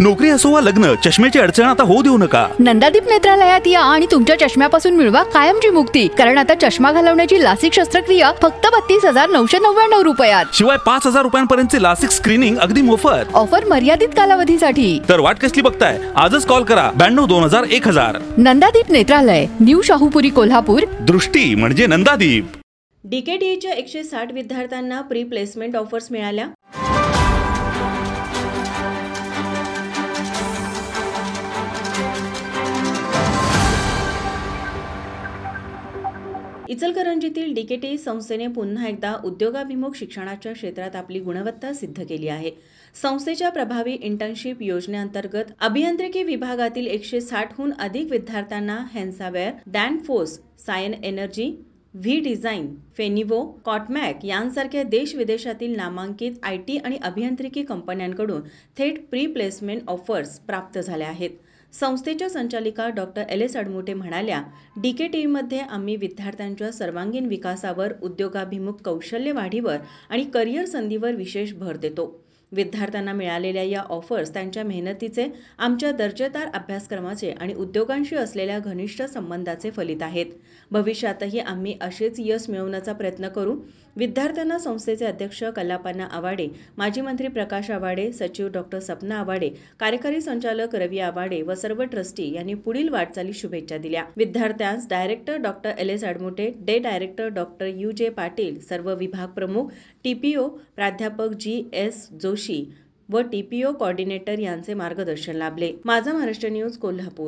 नोकरी असो वा लग्न, चष्म्याची अडचण आता होऊ देऊ नका. नंदादीप नेत्रालयात या आणि तुमच्या चष्म्यापासून मिळवा कायमची मुक्ती. कारण आता चष्मा घालवण्याची लासिक शस्त्रक्रिया फक्त 32,999 रुपयात. शिवाय 5,000 रुपयांपर्यंतचे लासिक स्क्रीनिंग अगदी मोफत. ऑफर मर्यादित कालावधीसाठी. तर वाट कसली बघताय? आजच कॉल करा 92-2000-1000. नंदादीप नेत्रालय, न्यू शाहूपुरी, कोल्हापूर. दृष्टी म्हणजे नंदादीप. डीकेटीईच्या 160 विद्यार्थ्यांना प्री प्लेसमेंट ऑफर्स मिळाल्या. इचलकरंजीतील डीकेटीई संस्थेने पुन्हा एकदा उद्योगाभिमुख शिक्षणाच्या क्षेत्रात आपली गुणवत्ता सिद्ध केली आहे. संस्थेच्या प्रभावी इंटर्नशिप योजनेअंतर्गत अभियांत्रिकी विभागातील 160हून अधिक विद्यार्थ्यांना हेन्सावेअर, डॅनफोस, सायन एनर्जी, व्ही डिझाईन, फेनिवो, कॉटमॅक यांसारख्या देश-विदेशातील नामांकित आयटी आणि अभियांत्रिकी कंपन्यांकडून थेट प्री प्लेसमेंट ऑफर्स प्राप्त झाल्या आहेत. संस्थेच्या संचालिका डॉक्टर एल.एस. अडमुटे म्हणाल्या, डीकेटीईमध्ये आम्ही विद्यार्थ्यांच्या सर्वांगीण विकासावर, उद्योगाभिमुख कौशल्य वाढीवर आणि करिअर संधीवर विशेष भर देतो. विद्यार्थ्यांना मिळालेल्या या ऑफर्स त्यांच्या मेहनतीचे, आमच्या दर्जेदार अभ्यासक्रमाचे आणि उद्योगांशी असलेल्या घनिष्ठ संबंधाचे फलित आहेत. भविष्यातही आम्ही असेच यश मिळवण्याचा प्रयत्न करू. विद्यार्थ्यांना संस्थेचे अध्यक्ष कल्लापन्ना आवाडे, माजी मंत्री प्रकाश आवाडे, सचिव डॉक्टर सपना आवाडे, कार्यकारी संचालक रवी आवाडे व सर्व ट्रस्टी यांनी पुढील वाटचालीस शुभेच्छा दिल्या. विद्यार्थ्यांस डायरेक्टर डॉक्टर एल.एस. अडमुटे, डे डायरेक्टर डॉक्टर यू.जे. पाटील, सर्व विभाग प्रमुख, टीपीओ प्राध्यापक जी.एस. जोशी व टीपीओ कोऑर्डिनेटर यांचे मार्गदर्शन लाभले. माझा महाराष्ट्र न्यूज, कोल्हापूर.